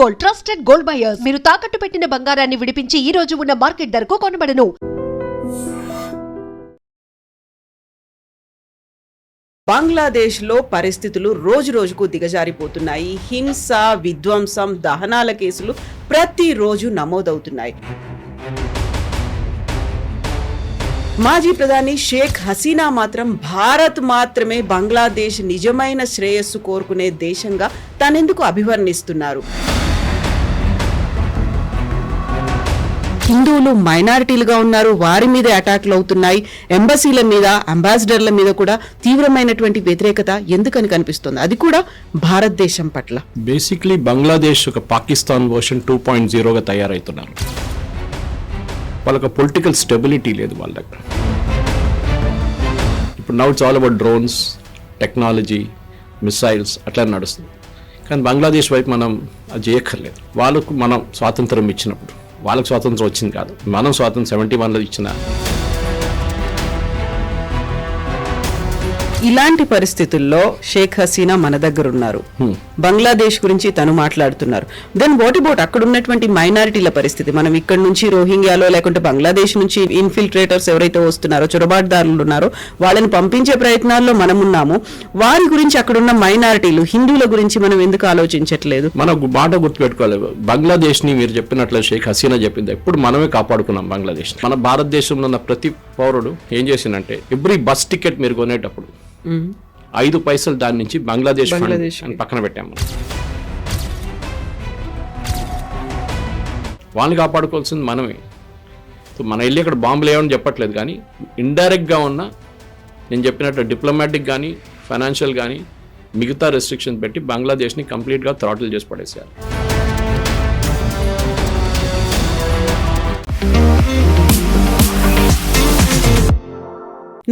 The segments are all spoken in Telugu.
Gold, trusted gold buyers. మీరు తాకట్టు పెట్టిన బంగారాన్ని విడిపించి ఈ రోజు ఉన్న మార్కెట్ ధరకు కొనబడను. బంగ్లాదేశ్లో పరిస్థితులు రోజురోజుకు దిగజారిపోతున్నాయి. హింస, విధ్వంసం, దహనాల కేసులు ప్రతిరోజు నమోదవుతున్నాయి. మాజీ ప్రధాని షేక్ హసీనా మాత్రం భారత్ మాత్రమే బంగ్లాదేశ్ నిజమైన శ్రేయస్సు కోరుకునే దేశంగా తనెందుకు అభివర్ణిస్తున్నారు? హిందువులు మైనారిటీలుగా ఉన్నారు, వారి మీద అటాక్లు అవుతున్నాయి. ఎంబసీల మీద, అంబాసిడర్ల మీద కూడా తీవ్రమైనటువంటి వ్యతిరేకత ఎందుకని కనిపిస్తుంది, అది కూడా భారతదేశం పట్ల. బేసిక్లీ బంగ్లాదేశ్ ఒక పాకిస్తాన్ వర్షన్ 2.0గా తయారవుతున్నారు. వాళ్ళకి పొలిటికల్ స్టెబిలిటీ లేదు వాళ్ళ దగ్గర. ఇప్పుడు now it's all about drones, technology, missiles అట్లా నడుస్తుంది. కానీ బంగ్లాదేశ్ వైపు మనం అది చేయక్కర్లేదు. వాళ్ళకు మనం స్వాతంత్రం ఇచ్చినప్పుడు, వాళ్ళకి స్వాతంత్రం వచ్చింది కాదు, మనం స్వాతంత్రం 71లో ఇచ్చిన. ఇలాంటి పరిస్థితుల్లో షేక్ హసీనా మన దగ్గర ఉన్నారు, బంగ్లాదేశ్ గురించి తను మాట్లాడుతున్నారు. దెన్ వాట్ అబౌట్ అక్కడ ఉన్నటువంటి మైనారిటీల పరిస్థితి? మనం ఇక్కడ నుంచి రోహింగ్యాలో లేకుంటే బంగ్లాదేశ్ నుంచి ఇన్ఫిల్ట్రేటర్స్ ఎవరైతే వస్తున్నారో, చొరబాటుదారులు ఉన్నారో, వాళ్ళని పంపించే ప్రయత్నాల్లో మనం ఉన్నాము. వారి గురించి అక్కడున్న మైనారిటీలు, హిందువుల గురించి మనం ఎందుకు ఆలోచించట్లేదు? మన మాట గుర్తుపెట్టుకోవాలి. బంగ్లాదేశ్ ని మీరు చెప్పినట్లు షేక్ హసీనా చెప్పింది, ఎప్పుడు మనమే కాపాడుకున్నాం బంగ్లాదేశ్. మన భారతదేశంలో ఉన్న ప్రతి పౌరుడు ఏం చేసిందంటే, ఎవ్రీ బస్ టికెట్ మీరు కొనేటప్పుడు 5 పైసలు దాని నుంచి బంగ్లాదేశ్ అని పక్కన పెట్టాము. వాళ్ళని కాపాడుకోవాల్సింది మనమే. మన వెళ్ళి అక్కడ బాంబులు లేవని చెప్పట్లేదు, కానీ ఇండైరెక్ట్గా ఉన్న నేను చెప్పినట్టు డిప్లొమాటిక్ కానీ, ఫైనాన్షియల్ కానీ మిగతా రెస్ట్రిక్షన్ పెట్టి బంగ్లాదేశ్ని కంప్లీట్గా థ్రాటిల్ చేసి పడేశారు.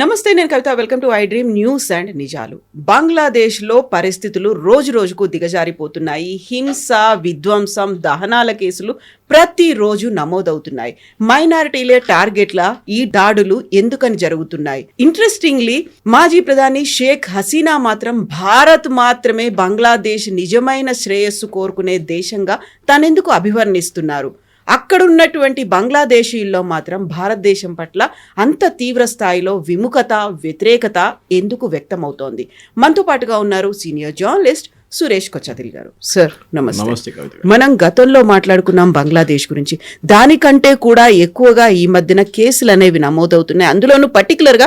నమస్తే, నేను Kavitha. Welcome to I dream news and నిజాలు. బంగ్లాదేశ్లో పరిస్థితులు రోజురోజుకు దిగజారిపోతున్నాయి. హింస, విధ్వంసం, దహనాల కేసులు ప్రతిరోజు నమోదవుతున్నాయి. మైనారిటీలే టార్గెట్ల ఈ దాడులు ఎందుకని జరుగుతున్నాయి? ఇంట్రెస్టింగ్లీ మాజీ ప్రధాని షేక్ హసీనా మాత్రం భారత్ మాత్రమే బంగ్లాదేశ్ నిజమైన శ్రేయస్సు కోరుకునే దేశంగా తనెందుకు అభివర్ణిస్తున్నారు? అక్కడున్నటువంటి బంగ్లాదేశీల్లో మాత్రం భారతదేశం పట్ల అంత తీవ్ర స్థాయిలో విముఖత, వ్యతిరేకత ఎందుకు వ్యక్తమవుతోంది? మనతో పాటుగా ఉన్నారు సీనియర్ జర్నలిస్ట్ సురేష్ కొచ్చదిల్ గారు. సార్ నమస్తే. మనం గతంలో మాట్లాడుకున్నాం బంగ్లాదేశ్ గురించి. దానికంటే కూడా ఎక్కువగా ఈ మధ్యన కేసులు అనేవి నమోదవుతున్నాయి. అందులోనూ పర్టికులర్గా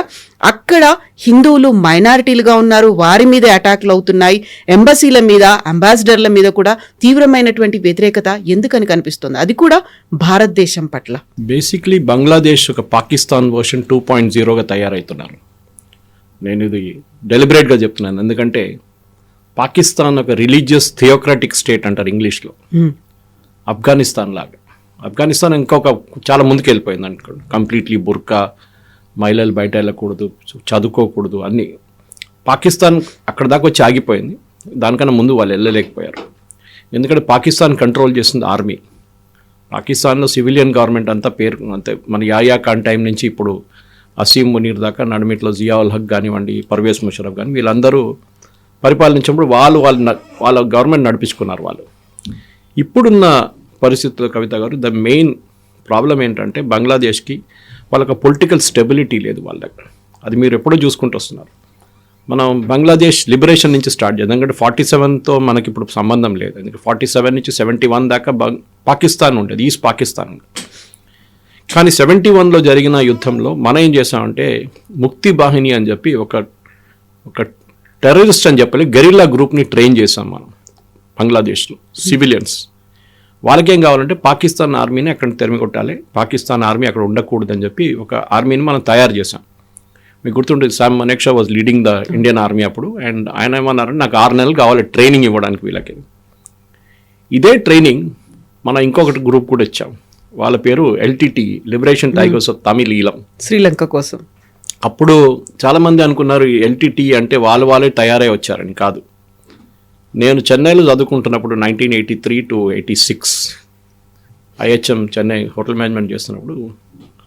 అక్కడ హిందువులు మైనారిటీలుగా ఉన్నారు, వారి మీద అటాక్లు అవుతున్నాయి. ఎంబసీల మీద, అంబాసిడర్ల మీద కూడా తీవ్రమైనటువంటి వ్యతిరేకత ఎందుకని కనిపిస్తుంది, అది కూడా భారతదేశం పట్ల. బేసిక్లీ బంగ్లాదేశ్ ఒక పాకిస్తాన్ వర్షన్ 2.0గా తయారవుతున్నారు. నేను ఇది డెలిబరేట్గా చెప్తున్నాను, ఎందుకంటే పాకిస్తాన్ ఒక రిలీజియస్ థియోక్రాటిక్ స్టేట్ అంటారు ఇంగ్లీష్లో. ఆఫ్ఘనిస్తాన్ లాగా. ఆఫ్ఘనిస్తాన్ ఇంకొక చాలా ముందుకు వెళ్ళిపోయింది అనుకోండి. కంప్లీట్లీ బుర్కా, మహిళలు బయట వెళ్ళకూడదు, చదువుకోకూడదు అన్నీ. పాకిస్తాన్ అక్కడ దాకా వచ్చి ఆగిపోయింది. దానికన్నా ముందు వాళ్ళు వెళ్ళలేకపోయారు. ఎందుకంటే పాకిస్తాన్ కంట్రోల్ చేస్తుంది ఆర్మీ. పాకిస్తాన్లో సివిలియన్ గవర్నమెంట్ అంతా పేరు అంతే. మన యాయా ఖాన్ టైం నుంచి ఇప్పుడు అసీం మునీర్ దాకా, నడిమిట్లో జియా ఉల్ హక్ కానివ్వండి, పర్వేజ్ ముషరఫ్ కానీ, వీళ్ళందరూ పరిపాలించినప్పుడు వాళ్ళ గవర్నమెంట్ నడిపించుకున్నారు వాళ్ళు. ఇప్పుడున్న పరిస్థితుల్లో కవిత గారు, ద మెయిన్ ప్రాబ్లం ఏంటంటే బంగ్లాదేశ్కి వాళ్ళకి పొలిటికల్ స్టెబిలిటీ లేదు వాళ్ళ దగ్గర. అది మీరు ఎప్పుడూ చూసుకుంటూ వస్తున్నారు. మనం బంగ్లాదేశ్ లిబరేషన్ నుంచి స్టార్ట్ చేద్దాం. ఎందుకంటే 47తో మనకి ఇప్పుడు సంబంధం లేదు. ఎందుకంటే 47 నుంచి 71 దాకా పాకిస్తాన్ ఉండేది, ఈస్ట్ పాకిస్తాన్ ఉండేది. కానీ 71లో జరిగిన యుద్ధంలో మనం ఏం చేసామంటే, ముక్తి బాహిని అని చెప్పి ఒక టెర్రరిస్ట్ అని చెప్పాలి గెరిల్లా గ్రూప్ని ట్రైన్ చేసాం మనం బంగ్లాదేశ్లో. సివిలియన్స్ వాళ్ళకేం కావాలంటే పాకిస్తాన్ ఆర్మీని అక్కడ తరిమి కొట్టాలి, పాకిస్తాన్ ఆర్మీ అక్కడ ఉండకూడదని చెప్పి ఒక ఆర్మీని మనం తయారు చేసాం. మీకు గుర్తుంటుంది, Sam Manekshaw was leading the Indian army అప్పుడు. అండ్ ఆయన ఏమన్నారంటే, నాకు 6 నెలలు కావాలి ట్రైనింగ్ ఇవ్వడానికి వీళ్ళకి. ఇదే ట్రైనింగ్ మనం ఇంకొకటి గ్రూప్ కూడా ఇచ్చాం. వాళ్ళ పేరు LTT, liberation tigers of Tamil Eelam, Sri Lanka కోసం. అప్పుడు చాలామంది అనుకున్నారు ఎల్టీటీ అంటే వాళ్ళే తయారై వచ్చారని. కాదు. నేను చెన్నైలో చదువుకుంటున్నప్పుడు 1983 to 86 IHM Chennai hotel management చేస్తున్నప్పుడు,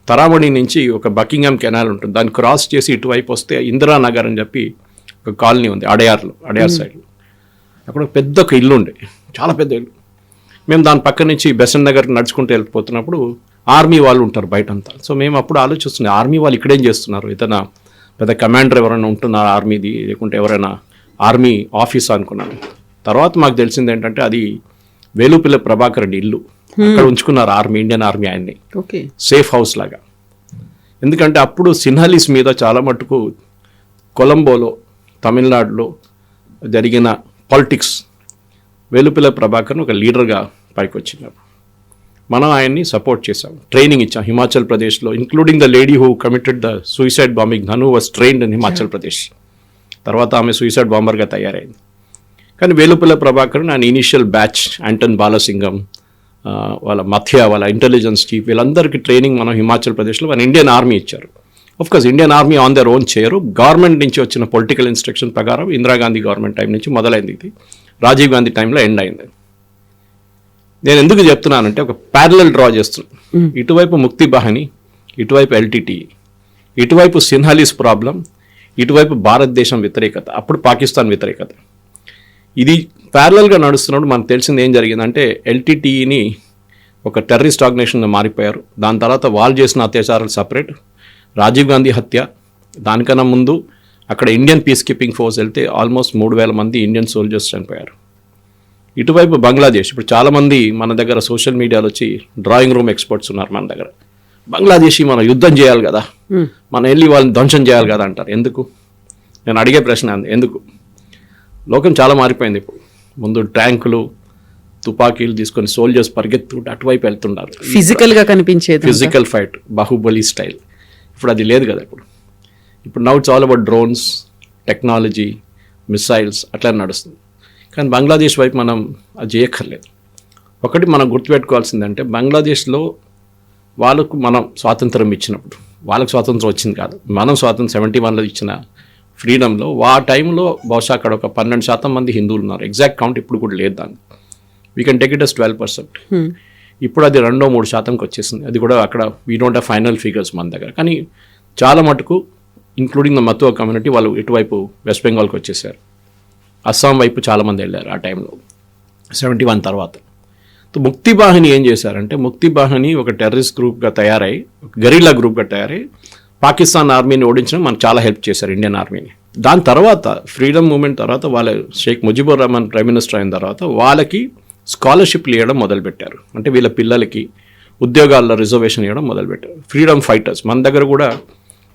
తరామణి నుంచి ఒక బకింగ్హామ్ కెనాల్ ఉంటుంది, దాన్ని క్రాస్ చేసి ఇటువైపు వస్తే ఇందిరానగర్ అని చెప్పి ఒక కాలనీ ఉంది అడయార్ సైడ్లో. అక్కడ ఒక పెద్ద ఇల్లు ఉండే, చాలా పెద్ద ఇల్లు. మేము దాని పక్క నుంచి బెసన్ నగర్కి నడుచుకుంటూ వెళ్ళిపోతున్నప్పుడు ఆర్మీ వాళ్ళు ఉంటారు బయటంతా. సో మేము అప్పుడు ఆలోచిస్తున్నాం, ఆర్మీ వాళ్ళు ఇక్కడేం చేస్తున్నారు, ఏదైనా పెద్ద కమాండర్ ఎవరైనా ఉంటున్నారా ఆర్మీది, లేకుంటే ఎవరైనా ఆర్మీ ఆఫీస్ అనుకున్నాను. తర్వాత మాకు తెలిసింది ఏంటంటే అది వేలుపిల్ల ప్రభాకర్ రెడ్డి ఇల్లు, అక్కడ ఉంచుకున్నారు ఆర్మీ, ఇండియన్ ఆర్మీ ఆయన్ని ఓకే సేఫ్ హౌస్ లాగా. ఎందుకంటే అప్పుడు సిన్హాలీస్ మీద చాలా మటుకు కొలంబోలో తమిళనాడులో జరిగిన పాలిటిక్స్ వేలుపిల్ల ప్రభాకర్ని ఒక లీడర్గా పైకి వచ్చినారు. మనం ఆయన్ని సపోర్ట్ చేసాం, ట్రైనింగ్ ఇచ్చాం హిమాచల్ ప్రదేశ్లో, including the lady who committed the suicide bombing, Dhanu was trained in Himachal Pradesh. తర్వాత ఆమె సూసైడ్ బాంబర్గా తయారైంది. కానీ వేలుపిల్ల ప్రభాకర్ ఆయన ఇనీషియల్ బ్యాచ్ యాంటన్ బాలసింగం, వాళ్ళ మథ్య, వాళ్ళ ఇంటెలిజెన్స్ చీఫ్, వీళ్ళందరికీ ట్రైనింగ్ మనం హిమాచల్ ప్రదేశ్లో మన ఇండియన్ ఆర్మీ ఇచ్చారు. Course Indian army on their own చేయరు, గవర్నమెంట్ నుంచి వచ్చిన పొలిటికల్ ఇన్స్ట్రక్షన్ ప్రకారం ఇందిరాగాంధీ గవర్నమెంట్ టైం నుంచి మొదలైంది, ఇది రాజీవ్ గాంధీ టైంలో ఎండ్ అయింది. నేను ఎందుకు చెప్తున్నానంటే ఒక ప్యారలల్ డ్రా చేస్తున్నాను. ఇటువైపు ముక్తి బాహిని, ఇటువైపు ఎల్టీటీ, ఇటువైపు సిన్హాలీస్ ప్రాబ్లం, ఇటువైపు భారతదేశం వ్యతిరేకత, అప్పుడు పాకిస్తాన్ వ్యతిరేకత. ఇది ప్యారలల్గా నడుస్తున్నప్పుడు మనకు తెలిసింది ఏం జరిగిందంటే ఎల్టీటీని ఒక టెర్రరిస్ట్ ఆర్గనైజేషన్గా మారిపోయారు. దాని తర్వాత వాళ్ళు చేసిన అత్యాచారాలు సపరేట్, రాజీవ్ గాంధీ హత్య, దానికన్నా ముందు అక్కడ ఇండియన్ పీస్ కీపింగ్ ఫోర్స్ వెళ్తే ఆల్మోస్ట్ 3,000 మంది ఇండియన్ సోల్జర్స్ చనిపోయారు. ఇటువైపు బంగ్లాదేశ్, ఇప్పుడు చాలామంది మన దగ్గర సోషల్ మీడియాలో వచ్చి డ్రాయింగ్ రూమ్ ఎక్స్పర్ట్స్ ఉన్నారు మన దగ్గర, బంగ్లాదేశీ మనం యుద్ధం చేయాలి కదా, మనం వెళ్ళి వాళ్ళని ధ్వంసం చేయాలి కదా అంటారు. ఎందుకు? నేను అడిగే ప్రశ్న ఎందుకు? లోకం చాలా మారిపోయింది ఇప్పుడు. ముందు ట్యాంకులు తుపాకీలు తీసుకొని సోల్జర్స్ పరిగెత్తుకుంటూ అటువైపు వెళ్తున్నారు, ఫిజికల్గా కనిపించేది, ఫిజికల్ ఫైట్, బాహుబలి స్టైల్. ఇప్పుడు అది లేదు కదా. ఇప్పుడు now it's all about drones, technology, missiles అట్లా నడుస్తుంది. కానీ బంగ్లాదేశ్ వైపు మనం అది చేయక్కర్లేదు. ఒకటి మనం గుర్తుపెట్టుకోవాల్సిందంటే బంగ్లాదేశ్లో వాళ్ళకు మనం స్వాతంత్రం ఇచ్చినప్పుడు, వాళ్ళకు స్వాతంత్రం వచ్చింది కాదు, మనం స్వాతంత్రం 71లో ఇచ్చిన ఫ్రీడంలో ఆ టైంలో బహుశా అక్కడ ఒక 12% మంది హిందువులు ఉన్నారు. ఎగ్జాక్ట్ కౌంట్ ఇప్పుడు కూడా లేదు దాన్ని, we can take it as 12%. ఇప్పుడు అది 2-3% వచ్చేసింది. అది కూడా అక్కడ we don't have final figures మన దగ్గర. కానీ చాలా మటుకు ఇంక్లూడింగ్ ద మతువా కమ్యూనిటీ వాళ్ళు ఇటువైపు వెస్ట్ బెంగాల్కి వచ్చేసారు. అస్సాం వైపు చాలామంది వెళ్ళారు ఆ టైంలో 71 తర్వాత. ముక్తి బాహిని ఏం చేశారంటే, ముక్తి బాహిని ఒక టెర్రరిస్ట్ గ్రూప్గా తయారై, ఒక గెరిల్లా గ్రూప్గా తయారై పాకిస్తాన్ ఆర్మీని ఓడించడం మనకు చాలా హెల్ప్ చేశారు, ఇండియన్ ఆర్మీని. దాని తర్వాత ఫ్రీడమ్ మూమెంట్ తర్వాత వాళ్ళ షేక్ ముజిబుర్ రహమాన్ ప్రైమ్ మినిస్టర్ అయిన తర్వాత వాళ్ళకి స్కాలర్షిప్లు ఇవ్వడం మొదలుపెట్టారు. అంటే వీళ్ళ పిల్లలకి ఉద్యోగాల్లో రిజర్వేషన్ ఇవ్వడం మొదలుపెట్టారు. ఫ్రీడమ్ ఫైటర్స్ మన దగ్గర కూడా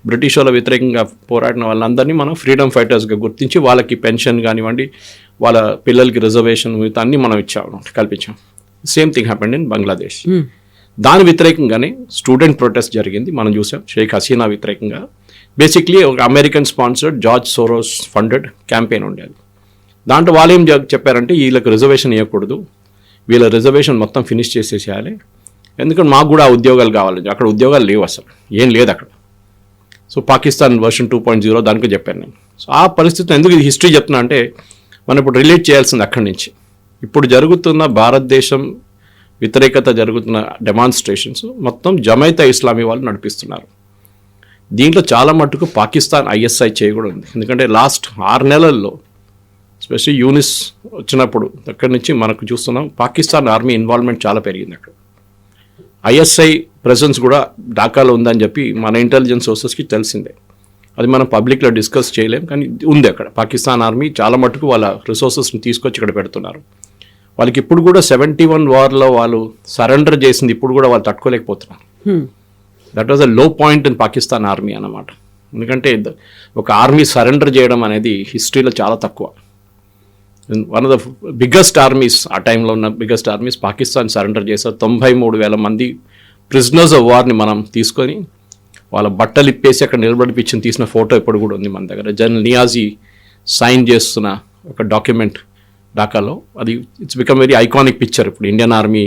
బ్రిటిష్ వాళ్ళ వ్యతిరేకంగా పోరాడిన వాళ్ళందరినీ మనం ఫ్రీడమ్ ఫైటర్స్గా గుర్తించి వాళ్ళకి పెన్షన్ కానివ్వండి, వాళ్ళ పిల్లలకి రిజర్వేషన్ మిగతా అన్నీ మనం కల్పించాం. Same thing happened in Bangladesh. దాని వ్యతిరేకంగానే స్టూడెంట్ ప్రొటెస్ట్ జరిగింది, మనం చూసాం. షేక్ హసీనా వ్యతిరేకంగా బేసిక్లీ ఒక American sponsored George Soros funded campaign ఉండేది. దాంట్లో వాళ్ళు ఏం చెప్పారంటే వీళ్ళకి రిజర్వేషన్ ఇవ్వకూడదు, వీళ్ళ రిజర్వేషన్ మొత్తం ఫినిష్ చేసేసేయాలి, ఎందుకంటే మాకు కూడా ఉద్యోగాలు కావాలి. అక్కడ ఉద్యోగాలు లేవు, అసలు ఏం లేదు అక్కడ. సో పాకిస్తాన్ వర్షన్ 2.0 దానికి చెప్పాను నేను. సో ఆ పరిస్థితి ఎందుకు ఇది హిస్టరీ చెప్తున్నా అంటే, మనం ఇప్పుడు రిలేట్ చేయాల్సింది అక్కడి నుంచి. ఇప్పుడు జరుగుతున్న భారతదేశం వ్యతిరేకత జరుగుతున్న డెమాన్స్ట్రేషన్స్ మొత్తం జమైతా ఇస్లామీ వాళ్ళు నడిపిస్తున్నారు. దీంట్లో చాలా మట్టుకు పాకిస్తాన్ ISI చేయి కూడా ఉంది. ఎందుకంటే లాస్ట్ 6 నెలల్లో స్పెషల్లీ యూనిస్ వచ్చినప్పుడు అక్కడి నుంచి మనకు చూస్తున్నాం పాకిస్తాన్ ఆర్మీ ఇన్వాల్వ్మెంట్ చాలా పెరిగింది. అక్కడ ISI ప్రెసెన్స్ కూడా ఢాకాలో ఉందని చెప్పి మన ఇంటెలిజెన్స్ సోర్సెస్కి తెలిసిందే. అది మనం పబ్లిక్లో డిస్కస్ చేయలేం, కానీ ఉంది అక్కడ. పాకిస్తాన్ ఆర్మీ చాలా మట్టుకు వాళ్ళ రిసోర్సెస్ని తీసుకొచ్చి ఇక్కడ పెడుతున్నారు. వాళ్ళకి ఇప్పుడు కూడా 71 వార్లో వాళ్ళు సరెండర్ చేసింది ఇప్పుడు కూడా వాళ్ళు తట్టుకోలేకపోతున్నారు. దట్ వాజ్ అ లో పాయింట్ ఇన్ పాకిస్తాన్ ఆర్మీ అన్నమాట. ఎందుకంటే ఒక ఆర్మీ సరెండర్ చేయడం అనేది హిస్టరీలో చాలా తక్కువ. One of the biggest armies, ఆ టైంలో ఉన్న బిగ్గెస్ట్ ఆర్మీస్ పాకిస్తాన్ సరెండర్ చేశారు. 93,000 మంది ప్రిజనర్స్ ఆఫ్ వార్ని మనం తీసుకొని వాళ్ళ బట్టలు ఇప్పేసి అక్కడ నిలబడిపించి తీసిన ఫోటో ఇప్పుడు కూడా ఉంది మన దగ్గర. జనరల్ నియాజీ సైన్ చేస్తున్న ఒక డాక్యుమెంట్ ఢాకాలో. అది it's become very iconic picture. ఇప్పుడు ఇండియన్ ఆర్మీ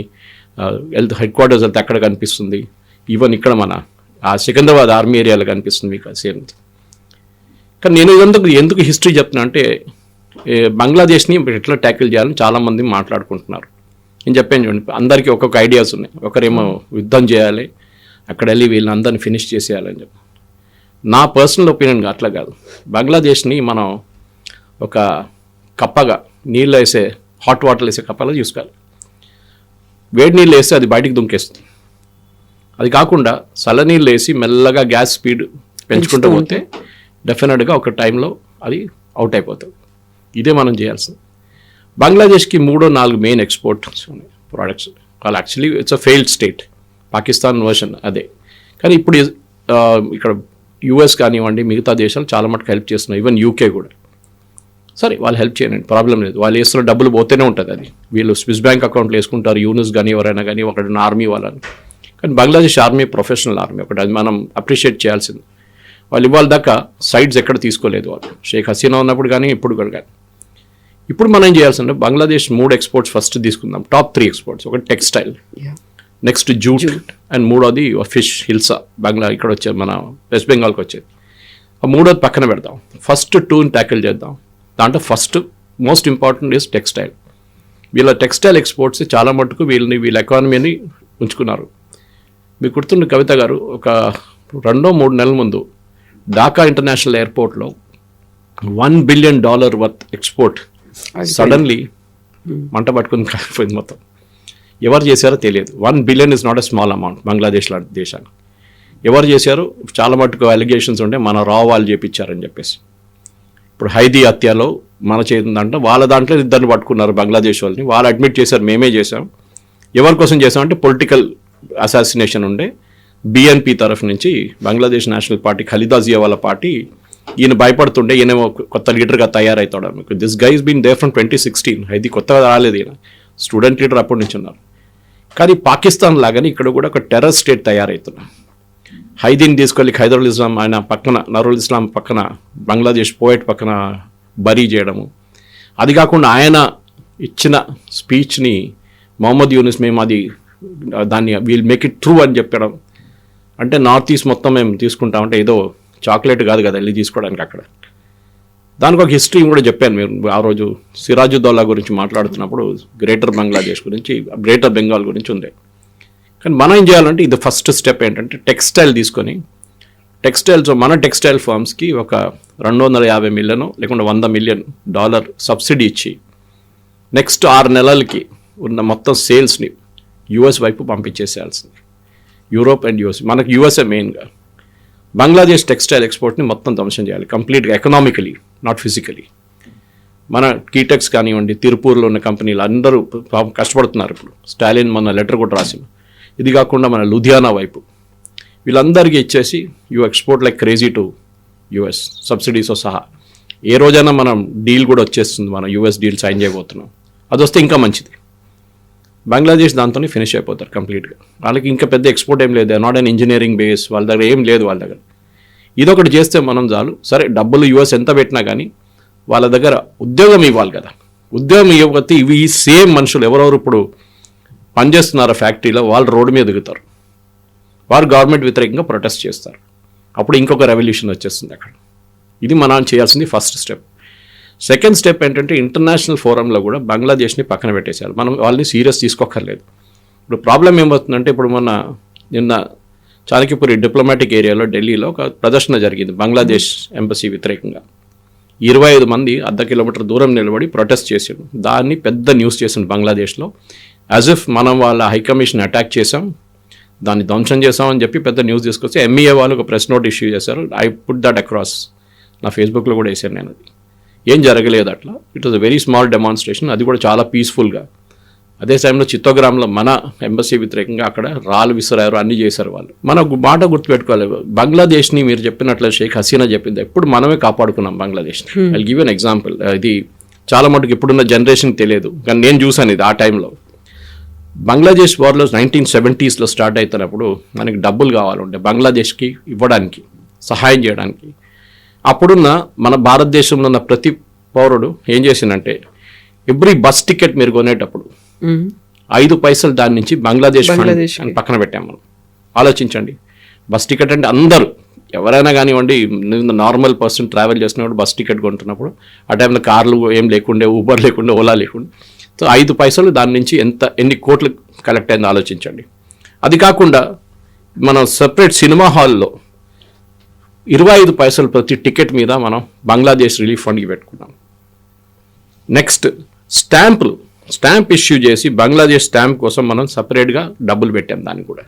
హెడ్ క్వార్టర్స్ వెళ్తే అక్కడ కనిపిస్తుంది. ఈవెన్ ఇక్కడ మన ఆ సికింద్రాబాద్ ఆర్మీ ఏరియాలో కనిపిస్తుంది మీకు సేమ్. కానీ నేను ఎందుకు హిస్టరీ చెప్తున్నా అంటే, బంగ్లాదేశ్ని ఎట్లా ట్యాకిల్ చేయాలని చాలామంది మాట్లాడుకుంటున్నారు. నేను చెప్పాను చూడండి, అందరికీ ఒక్కొక్క ఐడియాస్ ఉన్నాయి. ఒకరేమో యుద్ధం చేయాలి, అక్కడ వెళ్ళి వీళ్ళందరినీ ఫినిష్ చేసేయాలని చెప్పి. నా పర్సనల్ ఒపీనియన్గా అట్లా కాదు. బంగ్లాదేశ్ని మనం ఒక కప్పగా నీళ్ళు వేసే హాట్ వాటర్ వేసే కప్పగా చూసుకోవాలి. వేడి నీళ్ళు వేస్తే అది బయటికి దుంకేస్తుంది. అది కాకుండా చల్లనీళ్ళు వేసి మెల్లగా గ్యాస్ స్పీడ్ పెంచుకుంటూ పోతే డెఫినెట్గా ఒక టైంలో అది అవుట్ అయిపోతుంది. ఇదే మనం చేయాల్సింది. బంగ్లాదేశ్కి 3-4 మెయిన్ ఎక్స్పోర్ట్స్ ఉన్నాయి ప్రోడక్ట్స్. వాళ్ళు actually it's a failed state, Pakistan version అదే. కానీ ఇప్పుడు ఇక్కడ యూఎస్ కానివ్వండి, మిగతా దేశాలు చాలా మటుకు హెల్ప్ చేస్తున్నాయి, ఈవెన్ యూకే కూడా. సరే వాళ్ళు హెల్ప్ చేయండి, ప్రాబ్లం లేదు. వాళ్ళు వేస్తున్న డబ్బులు పోతేనే ఉంటుంది. అది వీళ్ళు స్విస్ బ్యాంక్ అకౌంట్లో వేసుకుంటారు, యూనిస్ కానీ ఎవరైనా కానీ, ఒకటి ఆర్మీ వాళ్ళని. కానీ బంగ్లాదేశ్ ఆర్మీ ప్రొఫెషనల్ ఆర్మీ ఒకటి, అది మనం అప్రిషియేట్ చేయాల్సింది. వాళ్ళు ఇవాళ దాకా సైడ్స్ ఎక్కడ తీసుకోలేదు వాళ్ళు, షేక్ హసీనా ఉన్నప్పుడు కానీ ఇప్పుడు కూడా కానీ. ఇప్పుడు మనం ఏం చేయాల్సింటే బంగ్లాదేశ్ 3 ఎక్స్పోర్ట్స్ ఫస్ట్ తీసుకుందాం, టాప్ 3 ఎక్స్పోర్ట్స్. ఒకటి టెక్స్టైల్, నెక్స్ట్ జూట్, అండ్ మూడోది ఫిష్, హిల్సా, ఇక్కడ వచ్చేది మన వెస్ట్ బెంగాల్కి వచ్చేది. ఆ మూడోది పక్కన పెడదాం, ఫస్ట్ 2ని ట్యాకిల్ చేద్దాం. దాంట్లో first most important is textile. వీళ్ళ టెక్స్టైల్ ఎక్స్పోర్ట్స్ చాలా మటుకు వీళ్ళ ఎకానమీని ఉంచుకున్నారు. మీకు గుర్తుండే కవిత గారు, ఒక 2-3 నెలల ముందు ఢాకా ఇంటర్నేషనల్ ఎయిర్పోర్ట్లో $1 బిలియన్ వర్త్ ఎక్స్పోర్ట్ సడన్లీ మంట పట్టుకుని కాలిపోయింది మొత్తం. ఎవరు చేశారో తెలియదు. 1 billion is not a small amount Bangladesh లాంటి దేశానికి. ఎవరు చేశారు? చాలా మటుకు అలిగేషన్స్ ఉంటే మన వాళ్ళు చేపించారని చెప్పేసి. ఇప్పుడు హైదీ హత్యలో మన చేతుందంటే వాళ్ళ దాంట్లో 2 పట్టుకున్నారు బంగ్లాదేశ్ వాళ్ళని. వాళ్ళు అడ్మిట్ చేశారు, మేమే చేసాం. ఎవరి కోసం చేసామంటే పొలిటికల్ అసాసినేషన్ ఉండే బిఎన్పి తరఫు నుంచి బంగ్లాదేశ్ నేషనల్ పార్టీ, ఖలీదా జియా వాళ్ళ పార్టీ, ఈయన భయపడుతుండే ఈయన కొత్త లీడర్గా తయారవుతాడు. మీకు this guy been there from 2016. హైదీ కొత్తగా రాలేదు, ఈయన స్టూడెంట్ లీడర్ అప్పటి నుంచి ఉన్నారు. కానీ పాకిస్తాన్ లాగానే ఇక్కడ కూడా ఒక టెర్రర్ స్టేట్ తయారవుతున్నారు. హైదీని తీసుకెళ్ళి ఖైదరుల్ ఇస్లాం ఆయన పక్కన, నరుల్ ఇస్లాం పక్కన, బంగ్లాదేశ్ పోయట్ పక్కన బరీ చేయడము. అది కాకుండా ఆయన ఇచ్చిన స్పీచ్ని మొహమ్మద్ యూనిస్ మేము దాన్ని వీల్ మేక్ ఇట్ ట్రూ అని చెప్పడం. అంటే నార్త్ ఈస్ట్ మొత్తం మేము తీసుకుంటామంటే ఏదో చాక్లెట్ కాదు కదా వెళ్ళి తీసుకోవడానికి అక్కడ. దానికి ఒక హిస్టరీ కూడా చెప్పాను. మీరు ఆ రోజు సిరాజుద్దౌలా గురించి మాట్లాడుతున్నప్పుడు గ్రేటర్ బంగ్లాదేశ్ గురించి, గ్రేటర్ బెంగాల్ గురించి ఉంది. కానీ మనం ఏం చేయాలంటే ఇది ఫస్ట్ స్టెప్ ఏంటంటే టెక్స్టైల్ తీసుకొని, టెక్స్టైల్స్ మన టెక్స్టైల్ ఫార్మ్స్కి ఒక $250 మిలియన్ లేకుంటే $100 మిలియన్ సబ్సిడీ ఇచ్చి నెక్స్ట్ 6 నెలలకి ఉన్న మొత్తం సేల్స్ని యూఎస్ వైపు పంపించేసేయాల్సింది. యూరోప్ అండ్ యూఎస్, మనకు యూఎస్ఏ మెయిన్గా. బంగ్లాదేశ్ టెక్స్టైల్ ఎక్స్పోర్ట్ని మొత్తం ధ్వంసం చేయాలి కంప్లీట్గా, ఎకనామికలీ నాట్ ఫిజికలీ. మన కీటెక్స్ కానివ్వండి, తిరుపూర్లో ఉన్న కంపెనీలు అందరూ కష్టపడుతున్నారు. ఇప్పుడు స్టాలిన్ మొన్న లెటర్ కూడా రాసింది. ఇది కాకుండా మన లుధియానా వైపు వీళ్ళందరికీ ఇచ్చేసి you export like crazy to US, సబ్సిడీస్తో సహా. ఏ రోజైనా మనం డీల్ కూడా వచ్చేస్తుంది, మనం యూఎస్ డీల్ సైన్ చేయబోతున్నాం. అది వస్తే ఇంకా మంచిది. బంగ్లాదేశ్ దాంతోనే ఫినిష్ అయిపోతారు కంప్లీట్గా. వాళ్ళకి ఇంకా పెద్ద ఎక్స్పోర్ట్ ఏం లేదు, నాట్ అన్ ఇంజనీరింగ్ బేస్, వాళ్ళ దగ్గర ఏం లేదు వాళ్ళ దగ్గర. ఇదొకటి చేస్తే మనం చాలు. సరే డబ్బులు యూఎస్ ఎంత పెట్టినా కానీ వాళ్ళ దగ్గర ఉద్యోగం ఇవ్వాలి కదా. ఉద్యోగం ఇవ్వకపోతే ఇవి ఈ సేమ్ మనుషులు ఎవరెవరు ఇప్పుడు పనిచేస్తున్నారో ఫ్యాక్టరీలో వాళ్ళు రోడ్డు మీద దిగుతారు, వారు గవర్నమెంట్ వ్యతిరేకంగా ప్రొటెస్ట్ చేస్తారు. అప్పుడు ఇంకొక రెవల్యూషన్ వచ్చేస్తుంది అక్కడ. ఇది మనం చేయాల్సింది ఫస్ట్ స్టెప్. సెకండ్ స్టెప్ ఏంటంటే ఇంటర్నేషనల్ ఫోరంలో కూడా బంగ్లాదేశ్ని పక్కన పెట్టేసేయాలి. మనం వాళ్ళని సీరియస్ తీసుకోక్కర్లేదు. ఇప్పుడు ప్రాబ్లం ఏమవుతుందంటే, ఇప్పుడు నిన్న చాణక్యపురి డిప్లొమాటిక్ ఏరియాలో ఢిల్లీలో ఒక ప్రదర్శన జరిగింది బంగ్లాదేశ్ ఎంబసీ వ్యతిరేకంగా. 25 మంది అర్ధ కిలోమీటర్ దూరం నిలబడి ప్రొటెస్ట్ చేసాడు. దాన్ని పెద్ద న్యూస్ చేసింది బంగ్లాదేశ్లో. యాజ్ ఇఫ్ మనం వాళ్ళ హైకమిషన్ అటాక్ చేసాం, దాన్ని ధ్వంసం చేసామని చెప్పి పెద్ద న్యూస్ తీసుకొచ్చి ఎంఈఏ వాళ్ళు ఒక ప్రెస్ నోట్ ఇష్యూ చేశారు. ఐ పుట్ దట్ అక్రాస్, నా ఫేస్బుక్లో కూడా వేసాను నేను. అది ఏం జరగలేదు అట్లా. It was a very small demonstration, అది కూడా చాలా పీస్ఫుల్గా. అదే టైంలో చిత్తోగ్రామ్లో మన ఎంబసీ వ్యతిరేకంగా అక్కడ రాళ్ళు విసిరారు, అన్నీ చేశారు వాళ్ళు. మన మాట గుర్తుపెట్టుకోవాలి, బంగ్లాదేశ్ని మీరు చెప్పినట్లు షేక్ హసీనా చెప్పింది, ఎప్పుడు మనమే కాపాడుకున్నాం బంగ్లాదేశ్ని. I give an example. ఇది చాలా మటుకు ఇప్పుడున్న జనరేషన్కి తెలియదు, కానీ నేను చూసాను ఇది ఆ టైంలో. బంగ్లాదేశ్ వార్లో 1970s స్టార్ట్ అవుతున్నప్పుడు మనకి డబ్బులు కావాలంటే బంగ్లాదేశ్కి ఇవ్వడానికి, సహాయం చేయడానికి. అప్పుడున్న మన భారతదేశంలో ఉన్న ప్రతి పౌరుడు ఏం చేసిందంటే, ఎవ్రీ బస్ టికెట్ మీరు కొనేటప్పుడు 5 పైసలు దాని నుంచి బంగ్లాదేశ్ అని పక్కన పెట్టాం మనం. ఆలోచించండి, బస్ టికెట్ అంటే అందరూ ఎవరైనా కానివ్వండి, నార్మల్ పర్సన్ ట్రావెల్ చేసినప్పుడు బస్ టికెట్ కొంటున్నప్పుడు ఆ టైంలో కార్లు ఏం లేకుండే, ఊబర్ లేకుండే, ఓలా లేకుండే. సో 5 పైసలు దాని నుంచి ఎన్ని కోట్లు కలెక్ట్ అయిందో ఆలోచించండి. అది కాకుండా మనం సపరేట్ సినిమా హాల్లో 25 పైసలు ప్రతి టికెట్ మీద మనం బంగ్లాదేశ్ రిలీఫ్ ఫండ్కి పెట్టుకున్నాం. నెక్స్ట్ స్టాంపులు స్టాంప్ ఇష్యూ చేసి బంగ్లాదేశ్ స్టాంప్ కోసం మనం సపరేట్గా డబ్బులు పెట్టాం దానికి కూడా.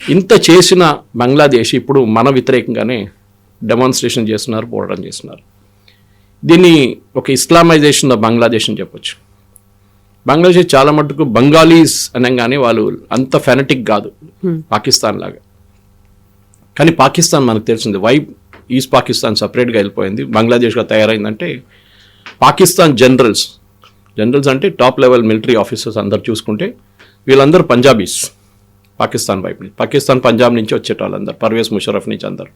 ఇంత చేసిన బంగ్లాదేశ్ ఇప్పుడు మన వ్యతిరేకంగానే డెమాన్స్ట్రేషన్ చేస్తున్నారు, పోరాటం చేస్తున్నారు. దీన్ని ఒక ఇస్లామైజేషన్ ఆఫ్ బంగ్లాదేశ్ అని చెప్పొచ్చు. బంగ్లాదేశ్ చాలా మటుకు బంగాలీస్ అనగానే వాళ్ళు అంత ఫెనటిక్ కాదు పాకిస్తాన్ లాగా. కానీ పాకిస్తాన్ మనకు తెలిసింది వై ఈస్ట్ పాకిస్తాన్ సపరేట్గా వెళ్ళిపోయింది, బంగ్లాదేశ్గా తయారైందంటే పాకిస్తాన్ జనరల్స్ అంటే టాప్ లెవెల్ మిలిటరీ ఆఫీసర్స్ అందరు చూసుకుంటే వీళ్ళందరూ పంజాబీస్. పాకిస్తాన్ వైపు నుంచి, పాకిస్తాన్ పంజాబ్ నుంచి వచ్చేటోళ్ళందరూ, పర్వేజ్ ముషరఫ్ నుంచి అందరు.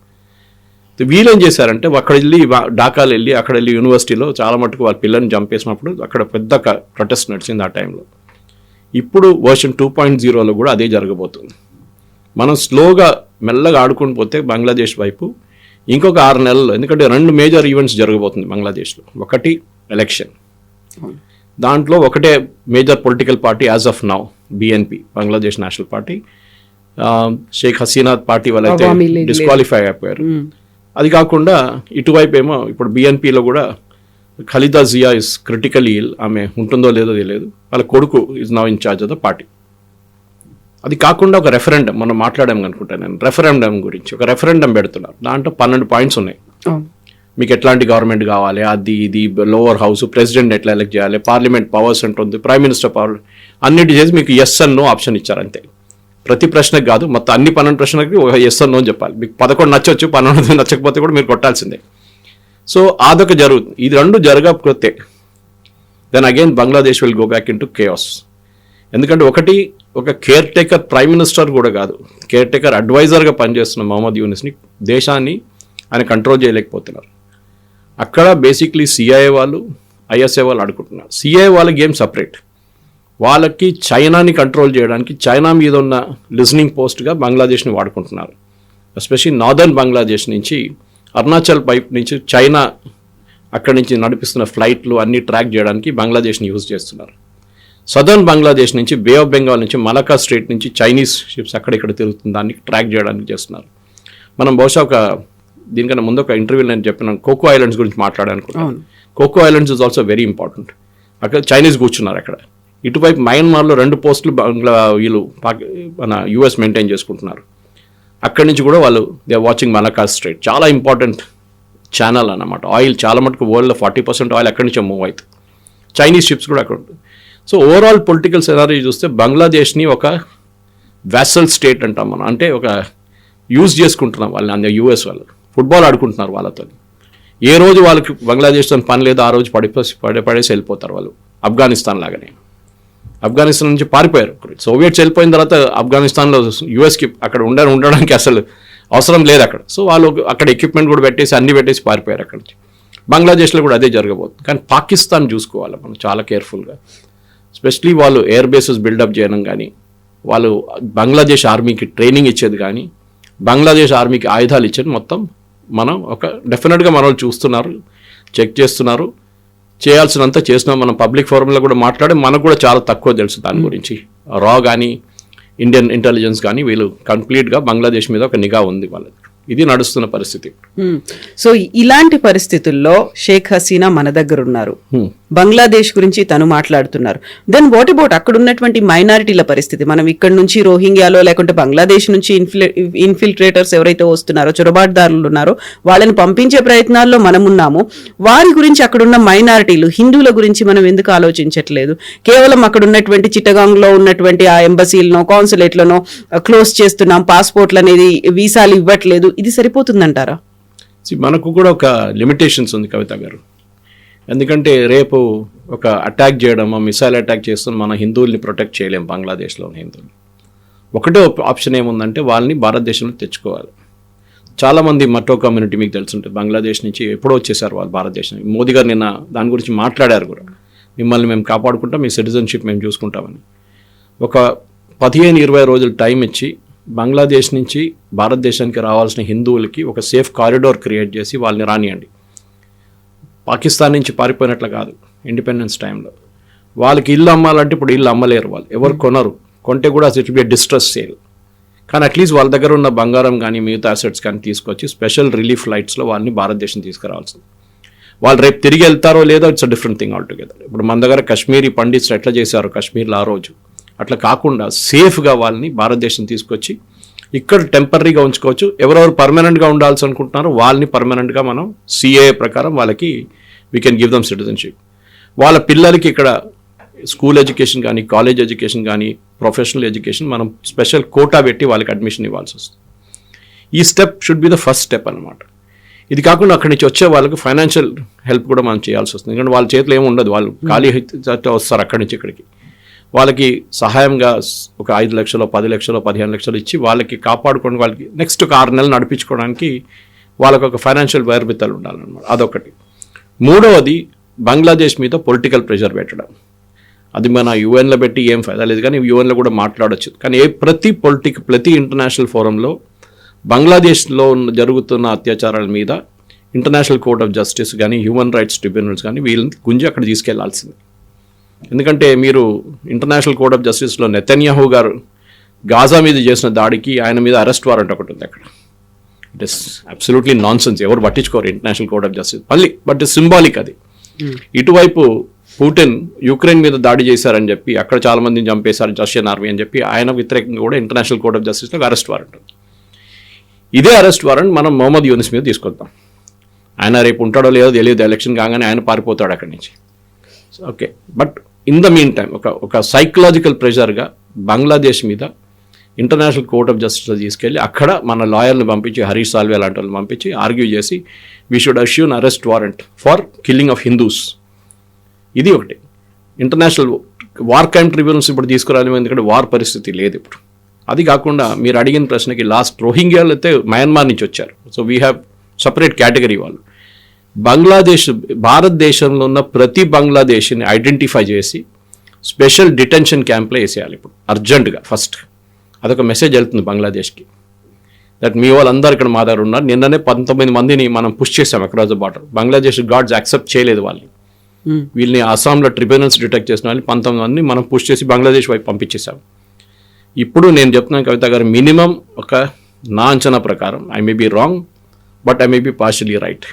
వీళ్ళు ఏం చేశారంటే అక్కడ వెళ్ళి ఢాకాలు వెళ్ళి అక్కడ వెళ్ళి యూనివర్సిటీలో చాలా మటుకు వాళ్ళ పిల్లల్ని చంపేసినప్పుడు అక్కడ పెద్ద ప్రొటెస్ట్ నడిచింది ఆ టైంలో. ఇప్పుడు వర్షన్ 2.0లో కూడా అదే జరగబోతుంది. మనం స్లోగా మెల్లగా ఆడుకుని పోతే బంగ్లాదేశ్ వైపు ఇంకొక 6 నెలల్లో, ఎందుకంటే 2 మేజర్ ఈవెంట్స్ జరగబోతుంది బంగ్లాదేశ్లో. ఒకటి ఎలక్షన్, దాంట్లో ఒకటే major political party as of now BNP, Bangladesh national party. Sheikh Hasina party వాళ్ళైతే డిస్క్వాలిఫై అయిపోయారు. అది కాకుండా ఇటువైపు ఏమో ఇప్పుడు BNPలో కూడా Khaleda Zia is critical ill, ఆమె ఉంటుందో లేదో తెలియదు, వాళ్ళ కొడుకు is now in charge of the party. అది కాకుండా ఒక రెఫరెండం మనం మాట్లాడాము అనుకుంటాను నేను, రెఫరెండం గురించి ఒక రెఫరెండం పెడుతున్నారు. దాంట్లో 12 పాయింట్స్ ఉన్నాయి. మీకు ఎట్లాంటి గవర్నమెంట్ కావాలి, అది ఇది, లోవర్ హౌస్, ప్రెసిడెంట్ ఎట్లా ఎలక్ట్ చేయాలి, పార్లమెంట్ పవర్స్ ఉంటుంది, ప్రైమ్ మినిస్టర్ పవర్, అన్నిటి చేసి మీకు ఎస్ అండ్ నో ఆప్షన్ ఇచ్చారు అంతే. ప్రతి ప్రశ్నకు కాదు, మొత్తం అన్ని 12 ప్రశ్నలకి ఒక ఎస్ అండ్ నో అని చెప్పాలి. మీకు 11 నచ్చవచ్చు, 12 నచ్చకపోతే కూడా మీరు కొట్టాల్సిందే. సో అదొక జరుగుతుంది. ఇది 2 జరగకపోతే then again Bangladesh will go back into chaos. ఎందుకంటే ఒక కేర్ టేకర్ ప్రైమ్ మినిస్టర్ కూడా కాదు, కేర్ టేకర్ అడ్వైజర్గా పనిచేస్తున్న మహమ్మద్ యూనిస్ని దేశాన్ని ఆయన కంట్రోల్ చేయలేకపోతున్నారు. అక్కడ బేసిక్లీ CIA వాళ్ళు, ISA వాళ్ళు ఆడుకుంటున్నారు. CIA వాళ్ళ గేమ్ సపరేట్. వాళ్ళకి చైనాని కంట్రోల్ చేయడానికి చైనా మీద ఉన్న లిజనింగ్ పోస్ట్గా బంగ్లాదేశ్ని వాడుకుంటున్నారు. ఎస్పెషల్లీ నార్దర్న్ బంగ్లాదేశ్ నుంచి అరుణాచల్ పైప్ నుంచి చైనా అక్కడి నుంచి నడిపిస్తున్న ఫ్లైట్లు అన్నీ ట్రాక్ చేయడానికి బంగ్లాదేశ్ని యూజ్ చేస్తున్నారు. సదర్న్ బంగ్లాదేశ్ నుంచి బే ఆఫ్ బెంగాల్ నుంచి మలకా స్ట్రేట్ నుంచి చైనీస్ షిప్స్ అక్కడిక్కడ తిరుగుతుంది, దాన్ని ట్రాక్ చేయడానికి చేస్తున్నారు. మనం బహుశా దీనికన్నా ముందు ఒక ఇంటర్వ్యూలో నేను చెప్పినాను, కోకో ఐలాండ్స్ గురించి మాట్లాడాలనుకుంటున్నాను. Coco Islands is also very important. అక్కడ చైనీస్ కూర్చున్నారు అక్కడ. ఇటువైపు మయన్మార్లో 2 పోస్టులు వీళ్ళు మన US మెయింటైన్ చేసుకుంటున్నారు. అక్కడి నుంచి కూడా వాళ్ళు they are watching Malacca strait, చాలా ఇంపార్టెంట్ ఛానల్ అన్నమాట. ఆయిల్ చాలా మటుకు వరల్డ్లో 40% ఆయిల్ అక్కడి నుంచే మూవ్ అవుతుంది. చైనీస్ షిప్స్ కూడా అక్కడ ఉంటుంది. సో ఓవరాల్ పొలిటికల్ సెనారీ చూస్తే బంగ్లాదేశ్ని ఒక వ్యాసల్ స్టేట్ అంటాం మనం, అంటే ఒక యూజ్ చేసుకుంటున్నాం వాళ్ళని. US వాళ్ళు ఫుట్బాల్ ఆడుకుంటున్నారు వాళ్ళతో. ఏ రోజు వాళ్ళకి బంగ్లాదేశ్తో పని లేదు ఆ రోజు పడేసి వెళ్ళిపోతారు వాళ్ళు. ఆఫ్ఘనిస్తాన్ లాగానే, ఆఫ్ఘనిస్తాన్ నుంచి పారిపోయారు. సోవియట్స్ వెళ్ళిపోయిన తర్వాత ఆఫ్ఘనిస్తాన్లో USకి అక్కడ ఉండడానికి అసలు అవసరం లేదు అక్కడ. సో వాళ్ళు అక్కడ ఎక్విప్మెంట్ కూడా పెట్టేసి అన్ని పెట్టేసి పారిపోయారు అక్కడి నుంచి. బంగ్లాదేశ్లో కూడా అదే జరగబోతుంది. కానీ పాకిస్తాన్ చూసుకోవాలి మనం చాలా కేర్ఫుల్గా. ఎస్పెషలీ వాళ్ళు ఎయిర్ బేసెస్ బిల్డప్ చేయడం కానీ, వాళ్ళు బంగ్లాదేశ్ ఆర్మీకి ట్రైనింగ్ ఇచ్చేది కానీ, బంగ్లాదేశ్ ఆర్మీకి ఆయుధాలు ఇచ్చేది మొత్తం మనం డెఫినెట్గా మన వాళ్ళు చూస్తున్నారు, చెక్ చేస్తున్నారు. చేయాల్సినంత చేసినాం. మనం పబ్లిక్ ఫోరంలో కూడా మాట్లాడి మనకు కూడా చాలా తక్కువ తెలుసు దాని గురించి. రా కానీ ఇండియన్ ఇంటెలిజెన్స్ కానీ వీళ్ళు కంప్లీట్గా బంగ్లాదేశ్ మీద ఒక నిఘా ఉంది వాళ్ళది. ఇది నడుస్తున్న పరిస్థితి. సో ఇలాంటి పరిస్థితుల్లో షేక్ హసీనా మన దగ్గర ఉన్నారు, బంగ్లాదేశ్ గురించి తను మాట్లాడుతున్నారు. దెన్ వాట్ అబౌట్ అక్కడ ఉన్నటువంటి మైనారిటీల పరిస్థితి? మనం ఇక్కడ నుంచి రోహింగ్యాలో లేకుంటే బంగ్లాదేశ్ నుంచి ఇన్ఫిల్ట్రేటర్స్ ఎవరైతే వస్తున్నారో, చొరబాటుదారులు ఉన్నారో, వాళ్ళని పంపించే ప్రయత్నాల్లో మనం ఉన్నాము. వారి గురించి అక్కడున్న మైనారిటీలు హిందువుల గురించి మనం ఎందుకు ఆలోచించట్లేదు? కేవలం అక్కడ ఉన్నటువంటి చిట్టగాంగ్లో ఉన్నటువంటి ఆ ఎంబసీలనో కాన్సులేట్లనో క్లోజ్ చేస్తున్నాం, పాస్పోర్ట్లు అనేది వీసాలు ఇవ్వట్లేదు, ఇది సరిపోతుందంటారా? మనకు కూడా ఒక లిమిటేషన్స్ ఉంది కవిత గారు. ఎందుకంటే రేపు ఒక అటాక్ చేయడం, మిసైల్ అటాక్ చేస్తున్న మన హిందువుల్ని ప్రొటెక్ట్ చేయలేం. బంగ్లాదేశ్లోని హిందువులు ఒకటే ఆప్షన్ ఏముందంటే వాళ్ళని భారతదేశంలో తెచ్చుకోవాలి. చాలామంది మటో కమ్యూనిటీ మీకు తెలుసుంటుంది, బంగ్లాదేశ్ నుంచి ఎప్పుడో వచ్చేసారు వాళ్ళు భారతదేశం. మోదీ గారు నిన్న దాని గురించి మాట్లాడారు కూడా, మిమ్మల్ని మేము కాపాడుకుంటాం, మీ సిటిజన్షిప్ మేము చూసుకుంటామని. ఒక 15-20 రోజులు టైం ఇచ్చి బంగ్లాదేశ్ నుంచి భారతదేశానికి రావాల్సిన హిందువులకి ఒక సేఫ్ కారిడోర్ క్రియేట్ చేసి వాళ్ళని రానియండి. పాకిస్తాన్ నుంచి పారిపోయినట్లు కాదు. ఇండిపెండెన్స్ టైంలో వాళ్ళకి ఇల్లు అమ్మాలంటే ఇప్పుడు ఇల్లు అమ్మలేరు, వాళ్ళు ఎవరు కొనరు, కొంటే కూడా ఇట్ బి డిస్ట్రెస్ సేల్. కానీ అట్లీస్ట్ వాళ్ళ దగ్గర ఉన్న బంగారం కానీ మిగతా అసెట్స్ కానీ తీసుకొచ్చి స్పెషల్ రిలీఫ్ ఫ్లైట్స్లో వాళ్ళని భారతదేశం తీసుకురావాల్సింది. వాళ్ళు రేపు తిరిగి వెళ్తారో లేదో it's a different thing all together. ఇప్పుడు మన దగ్గర కాశ్మీరీ పండిట్స్ ఎట్లా చేశారు కాశ్మీర్లో ఆ రోజు, అట్లా కాకుండా సేఫ్గా వాళ్ళని భారతదేశం తీసుకొచ్చి ఇక్కడ టెంపరీగా ఉంచుకోవచ్చు. ఎవరెవరు పర్మనెంట్గా ఉండాల్సి అనుకుంటున్నారో వాళ్ళని పర్మనెంట్గా మనం సిఏఏ ప్రకారం వాళ్ళకి we can give them citizenship. వాళ్ళ పిల్లలకి ఇక్కడ స్కూల్ ఎడ్యుకేషన్ కానీ, కాలేజ్ ఎడ్యుకేషన్ కానీ, ప్రొఫెషనల్ ఎడ్యుకేషన్ మనం స్పెషల్ కోటా పెట్టి వాళ్ళకి అడ్మిషన్ ఇవ్వాల్సి వస్తుంది. ఈ step should be the first step అనమాట. ఇది కాకుండా అక్కడి నుంచి వచ్చే వాళ్ళకి ఫైనాన్షియల్ హెల్ప్ కూడా మనం చేయాల్సి వస్తుంది. ఎందుకంటే వాళ్ళ చేతిలో ఏమి ఉండదు, వాళ్ళు ఖాళీ వస్తారు అక్కడి నుంచి ఇక్కడికి. వాళ్ళకి సహాయంగా ఒక 5 లక్షలు 10 లక్షలు 15 లక్షలు ఇచ్చి వాళ్ళకి కాపాడుకొని వాళ్ళకి నెక్స్ట్ ఒక 6 నెలలు నడిపించుకోవడానికి వాళ్ళకి ఒక ఫైనాన్షియల్ వైర్బిత్తలు ఉండాలన్నమాట. అదొకటి. మూడవది బంగ్లాదేశ్ మీద పొలిటికల్ ప్రెషర్ పెట్టడం. అది మన యూఎన్లో పెట్టి ఏం ఫైదా లేదు, కానీ యూఎన్లో కూడా మాట్లాడచ్చు. కానీ ప్రతి ఇంటర్నేషనల్ ఫోరంలో బంగ్లాదేశ్లో జరుగుతున్న అత్యాచారాల మీద ఇంటర్నేషనల్ కోర్ట్ ఆఫ్ జస్టిస్ కానీ, హ్యూమన్ రైట్స్ ట్రిబ్యునల్స్ కానీ వీళ్ళని గుంజి అక్కడ తీసుకెళ్లాల్సింది. ఎందుకంటే మీరు ఇంటర్నేషనల్ కోర్ట్ ఆఫ్ జస్టిస్లో నెతన్యాహు గారు గాజా మీద చేసిన దాడికి ఆయన మీద అరెస్ట్ వారెంట్ ఒకటి ఉంది అక్కడ. It is absolutely non sense, ఎవరు పట్టించుకోరు ఇంటర్నేషనల్ కోర్ట్ ఆఫ్ జస్టిస్ మళ్ళీ. బట్ సింబాలిక్ అది. ఇటువైపు పుటిన్ యుక్రెయిన్ మీద దాడి చేశారని చెప్పి అక్కడ చాలా మందిని చంపేశారు రష్యన్ ఆర్మీ అని చెప్పి ఆయన వ్యతిరేకంగా కూడా ఇంటర్నేషనల్ కోర్ట్ ఆఫ్ జస్టిస్లో అరెస్ట్ వారెంట్ ఉంది. ఇదే అరెస్ట్ వారెంట్ మనం మొహమ్మద్ యూనిస్ మీద తీసుకొద్దాం. ఆయన రేపు ఉంటాడో లేదో తెలియదు, ఎలక్షన్ కాగానే ఆయన పారిపోతాడు అక్కడి నుంచి. Okay, but in the mean time ఒక సైకలాజికల్ ప్రెషర్గా బంగ్లాదేశ్ మీద ఇంటర్నేషనల్ కోర్ట్ ఆఫ్ జస్టిస్లో తీసుకెళ్ళి అక్కడ మన లాయర్ని పంపించి, హరీష్ సాల్వే లాంటి వాళ్ళని పంపించి ఆర్గ్యూ చేసి we should issue an arrest warrant for killing of Hindus. ఇది ఒకటి. ఇంటర్నేషనల్ వార్ క్రైమ్ ట్రిబ్యునల్స్ ఇప్పుడు తీసుకురాలి, ఎందుకంటే వార్ పరిస్థితి లేదు ఇప్పుడు. అది కాకుండా మీరు అడిగిన ప్రశ్నకి లాస్ట్ రోహింగ్యాలు అయితే మయన్మార్ నుంచి వచ్చారు. So we have separate category వాళ్ళు. భారతదేశంలో ఉన్న ప్రతి బంగ్లాదేశ్ని ఐడెంటిఫై చేసి స్పెషల్ డిటెన్షన్ క్యాంప్లో వేసేయాలి ఇప్పుడు అర్జెంటుగా. ఫస్ట్ అదొక మెసేజ్ వెళ్తుంది బంగ్లాదేశ్కి, దట్ మీ వాళ్ళందరూ ఇక్కడ మా దగ్గర ఉన్నారు. నిన్ననే 19 మందిని మనం పుష్ చేసాం across the border. Bangladesh guards accept చేయలేదు వాళ్ళని. వీళ్ళని అస్సాంలో ట్రిబ్యునల్స్ డిటెక్ట్ చేసిన వాళ్ళని 19 మందిని మనం పుష్ చేసి బంగ్లాదేశ్ వైపు పంపించేసాం. ఇప్పుడు నేను చెప్తున్నాను కవిత గారు, మినిమం ఒక నా అంచనా ప్రకారం, I may be wrong but I may be partially right,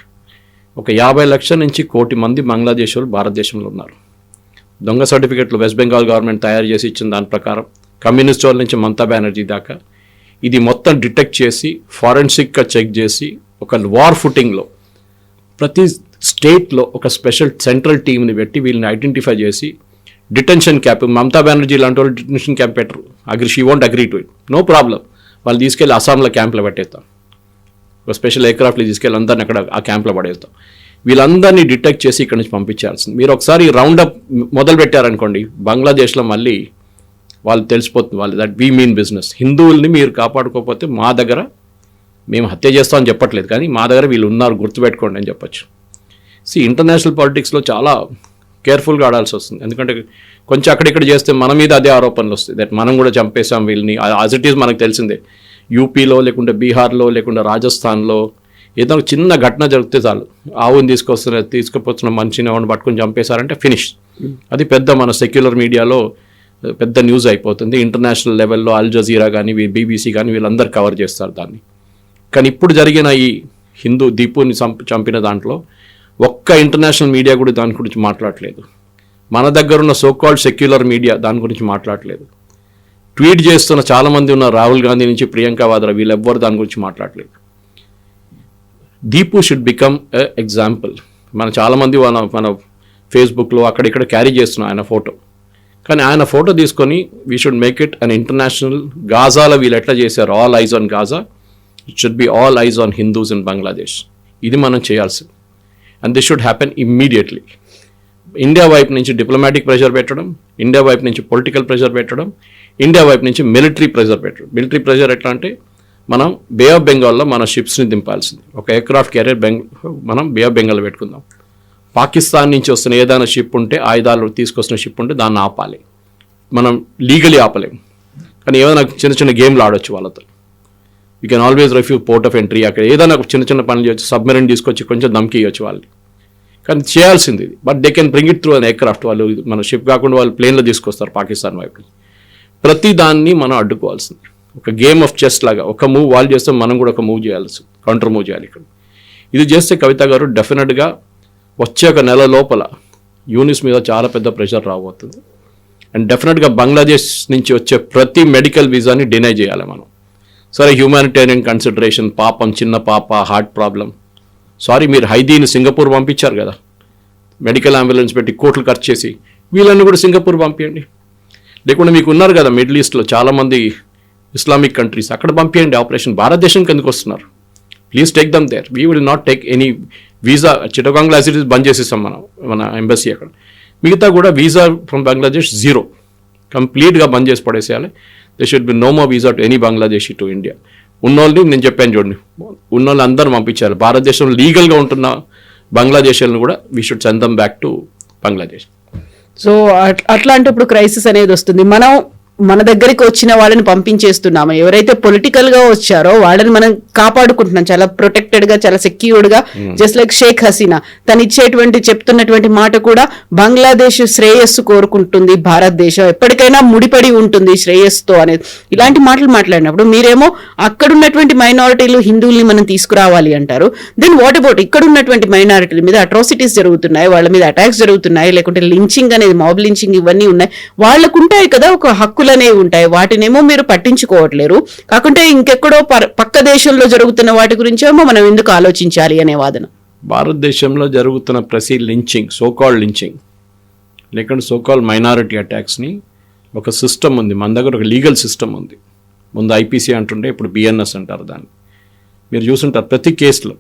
ఒక 50 లక్షల నుంచి 1 కోటి మంది బంగ్లాదేశ్ వాళ్ళు భారతదేశంలో ఉన్నారు. దొంగ సర్టిఫికెట్లు వెస్ట్ బెంగాల్ గవర్నమెంట్ తయారు చేసి ఇచ్చిన దాని ప్రకారం కమ్యూనిస్ట్ వాళ్ళ నుంచి మమతా బెనర్జీ దాకా ఇది మొత్తం డిటెక్ట్ చేసి ఫారెన్సిక్గా చెక్ చేసి ఒక వార్ ఫుటింగ్లో ప్రతి స్టేట్లో ఒక స్పెషల్ సెంట్రల్ టీమ్ని పెట్టి వీళ్ళని ఐడెంటిఫై చేసి డిటెన్షన్ క్యాంప్, మమతా బెనర్జీ లాంటి వాళ్ళు డిటెన్షన్ క్యాంప్ పెట్టరు, she won't agree to it, no problem. వాళ్ళు తీసుకెళ్ళి అస్సాంలో క్యాంప్లో పెట్టేస్తాం, ఒక స్పెషల్ ఎయిర్క్రాఫ్ట్లో తీసుకెళ్ళి అందరిని అక్కడ ఆ క్యాంప్లో పడేస్తాం. వీళ్ళందరినీ డిటెక్ట్ చేసి ఇక్కడ నుంచి పంపించాల్సింది. మీరు ఒకసారి రౌండప్ మొదలు పెట్టారనుకోండి, బంగ్లాదేశ్లో మళ్ళీ వాళ్ళు తెలిసిపోతుంది వాళ్ళు దట్ వీ మీన్ బిజినెస్. హిందువుల్ని మీరు కాపాడుకోకపోతే మా దగ్గర మేము హత్య చేస్తామని చెప్పట్లేదు, కానీ మా దగ్గర వీళ్ళు ఉన్నారు గుర్తుపెట్టుకోండి అని చెప్పచ్చు. ఇంటర్నేషనల్ పాలిటిక్స్లో చాలా కేర్ఫుల్గా ఆడాల్సి వస్తుంది. ఎందుకంటే కొంచెం అక్కడిక్కడ చేస్తే మన మీద అదే ఆరోపణలు వస్తాయి, దట్ మనం కూడా చంపేసాం వీళ్ళని. యాజ్ ఇట్ ఈస్ మనకు తెలిసిందే, యూపీలో బీహార్లో రాజస్థాన్లో ఏదో చిన్న ఘటన జరిగితే చాలు, ఆవుని తీసుకుపోతున్న మనిషిని ఆవుని పట్టుకొని చంపేశారంటే ఫినిష్. అది పెద్ద మన సెక్యులర్ మీడియాలో పెద్ద న్యూస్ అయిపోతుంది. ఇంటర్నేషనల్ లెవెల్లో అల్ జజీరా కానీ బీబీసీ కానీ వీళ్ళందరూ కవర్ చేస్తారు దాన్ని. కానీ ఇప్పుడు జరిగిన ఈ హిందూ దీపుని చంపిన దాంట్లో ఒక్క ఇంటర్నేషనల్ మీడియా కూడా దాని గురించి మాట్లాడలేదు. మన దగ్గర ఉన్న సోకాల్డ్ సెక్యులర్ మీడియా దాని గురించి మాట్లాడలేదు. ట్వీట్ చేస్తున్న చాలామంది ఉన్న రాహుల్ గాంధీ నుంచి ప్రియాంక వాద్రా వీళ్ళెవ్వరు దాని గురించి మాట్లాడలేదు. Deepu should become a example. మన చాలామంది మన ఫేస్బుక్లో అక్కడిక్కడ క్యారీ చేస్తున్నాం ఆయన ఫోటో, కానీ ఆయన ఫోటో తీసుకొని we should make it an international. గాజాలో వీళ్ళు ఎట్లా చేశారు, all eyes on Gaza, it should be all eyes on Hindus in Bangladesh. ఇది మనం చేయాల్సింది. And this should happen immediately. India వైపు నుంచి డిప్లొమాటిక్ ప్రెషర్ పెట్టడం, ఇండియా వైపు నుంచి పొలిటికల్ ప్రెషర్ పెట్టడం, ఇండియా వైపు నుంచి మిలిటరీ ప్రెషర్ పెట్టడం. మిలిటరీ ప్రెషర్ ఎట్లా అంటే, మనం బే ఆఫ్ బెంగాల్లో మన షిప్స్ని దింపాల్సింది. ఒక ఎయిర్క్రాఫ్ట్ క్యారియర్ మనం బే ఆఫ్ బెంగాల్లో పెట్టుకుందాం. పాకిస్తాన్ నుంచి వస్తున్న ఏదైనా షిప్ ఉంటే, ఆయుధాలు తీసుకొస్తున్న షిప్ ఉంటే దాన్ని ఆపాలి. మనం లీగలీ ఆపలేం, కానీ ఏదైనా చిన్న గేమ్లు ఆడొచ్చు వాళ్ళతో. You can always refuse port of entry. అక్కడ ఏదైనా చిన్న పనులు చేయొచ్చు, సబ్మెరీన్ తీసుకొచ్చి కొంచెం దమ్కి ఇవ్వచ్చు వాళ్ళని. కానీ చేయాల్సింది ఇది. But they can bring it through an aircraft. వాళ్ళు మన షిప్ కాకుండా వాళ్ళు ప్లేన్లో తీసుకొస్తారు పాకిస్తాన్ వైపు. ప్రతి దాన్ని మనం అడ్డుకోవాల్సింది. ఒక గేమ్ ఆఫ్ చెస్ లాగా ఒక మూవ్ వాళ్ళు చేస్తే మనం కూడా ఒక మూవ్ చేయాల్సి, కౌంటర్ మూవ్ చేయాలి. ఇక్కడ ఇది చేస్తే కవిత గారు డెఫినెట్గా వచ్చే ఒక నెల లోపల యూనిస్ మీద చాలా పెద్ద ప్రెషర్ రాబోతుంది. అండ్ డెఫినెట్గా బంగ్లాదేశ్ నుంచి వచ్చే ప్రతి మెడికల్ వీసాని డినై చేయాలి మనం. సరే, హ్యూమానిటేరియన్ కన్సిడరేషన్, పాపం చిన్న పాప, హార్ట్ ప్రాబ్లం, సారీ మీరు హైదీని సింగపూర్ పంపించారు కదా, మెడికల్ అంబులెన్స్ పెట్టి కోట్లు ఖర్చు చేసి, వీళ్ళని కూడా సింగపూర్ పంపించండి. లేకుండా మీకు ఉన్నారు కదా మిడిల్ ఈస్ట్లో చాలామంది ఇస్లామిక్ కంట్రీస్, అక్కడ పంపించండి ఆపరేషన్. భారతదేశంకి ఎందుకు వస్తున్నారు? Please take them there. We will not take any visa. చిటగాంగ్లో యాసిటీస్ బంద్ చేసేసాం మన ఎంబసీ అక్కడ. మిగతా కూడా వీసా ఫ్రమ్ బంగ్లాదేశ్ జీరో, కంప్లీట్గా బంద్ చేసి పడేసేయాలి. They should be no more visa to any Bangladeshi to India. ఉన్నోళ్ళని నేను చెప్పాను చూడండి, ఉన్నోళ్ళు అందరూ పంపించాలి. భారతదేశంలో లీగల్గా ఉంటున్న బంగ్లాదేశీలను కూడా we should send dum back to Bangladesh. So అట్లాంటప్పుడు క్రైసిస్ అనేది వస్తుంది. మనం మన దగ్గరికి వచ్చిన వాళ్ళని పంపించేస్తున్నాము. ఎవరైతే పొలిటికల్ గా వచ్చారో వాళ్ళని మనం కాపాడుకుంటున్నాం చాలా ప్రొటెక్టెడ్ గా, చాలా సెక్యూర్డ్ గా. జస్ట్ లైక్ షేక్ హసీనా తను చెప్తున్నటువంటి మాట కూడా బంగ్లాదేశ్ శ్రేయస్సు కోరుకుంటుంది, భారతదేశం ఎప్పటికైనా ముడిపడి ఉంటుంది శ్రేయస్సుతో అనేది. ఇలాంటి మాటలు మాట్లాడినప్పుడు మీరేమో అక్కడ ఉన్నటువంటి మైనారిటీలు హిందువుల్ని మనం తీసుకురావాలి అంటారు. దెన్ వాట్ అబౌట్ ఇక్కడ ఉన్నటువంటి మైనారిటీల మీద అట్రాసిటీస్ జరుగుతున్నాయి, వాళ్ళ మీద అటాక్స్ జరుగుతున్నాయి, లేకుంటే లించింగ్ అనేది, మాబ్ లించింగ్ ఇవన్నీ ఉన్నాయి. వాళ్ళకు ఉంటాయి కదా ఒక హక్కులు అనేవి ఉంటాయి, వాటినేమో మీరు పట్టించుకోవట్లేరు. కాకుంటే ఇంకెక్కడో పక్క దేశంలో జరుగుతున్న వాటి గురించేమో మనం ఎందుకు ఆలోచించాలి అనే వాదన. భారతదేశంలో జరుగుతున్న ప్రతి లించింగ్, సోకాల్డ్ లించింగ్ లేకుంటే సోకాల్డ్ మైనారిటీ అటాక్స్ని ఒక సిస్టమ్ ఉంది మన దగ్గర, ఒక లీగల్ సిస్టమ్ ఉంది. ముందు ఐపీసీ అంటుండే, ఇప్పుడు బిఎన్ఎస్ అంటారు దాన్ని. మీరు చూసుంటారు ప్రతి కేసులో.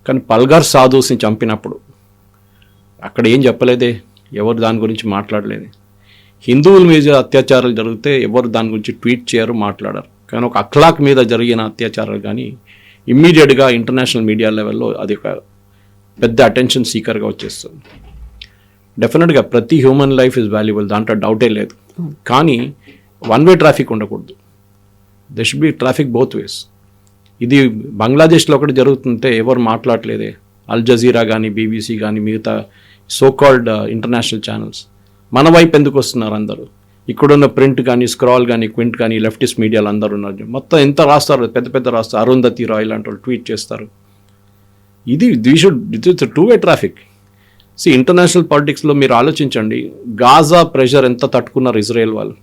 కానీ పల్గార్ సాధుస్ని చంపినప్పుడు అక్కడ ఏం చెప్పలేదే, ఎవరు దాని గురించి మాట్లాడలేదు. హిందువుల మీద అత్యాచారాలు జరిగితే ఎవరు దాని గురించి ట్వీట్ చేయరు, మాట్లాడరు. కానీ ఒక అఖ్లాక్ మీద జరిగిన అత్యాచారాలు కానీ ఇమ్మీడియట్గా ఇంటర్నేషనల్ మీడియా లెవెల్లో అది ఒక పెద్ద అటెన్షన్ సీకర్గా వచ్చేస్తుంది. డెఫినెట్గా ప్రతి హ్యూమన్ లైఫ్ ఇస్ వాల్యుబుల్, దాంట్లో డౌటే లేదు. కానీ వన్ వే ట్రాఫిక్ ఉండకూడదు. They should B traffic both ways. ఇది బంగ్లాదేశ్లో ఒకటి జరుగుతుంటే ఎవరు మాట్లాడలేదే. అల్ జజీరా కానీ, బీబీసీ కానీ, మిగతా సోకాల్డ్ ఇంటర్నేషనల్ ఛానల్స్ మన వైపు ఎందుకు వస్తున్నారు అందరూ? ఇక్కడున్న ప్రింట్ కానీ, స్క్రాల్ కానీ, క్వింట్ కానీ, లెఫ్టిస్ట్ మీడియాలు అందరూ ఉన్నారు. మొత్తం ఎంత రాస్తారు, పెద్ద పెద్ద రాస్తారు. అరుంధతి రాయ్ లాంటి వాళ్ళు ట్వీట్ చేస్తారు. ఇది it's two way traffic. International పాలిటిక్స్లో మీరు ఆలోచించండి, గాజా ప్రెషర్ ఎంత తట్టుకున్నారు ఇజ్రాయెల్ వాళ్ళు.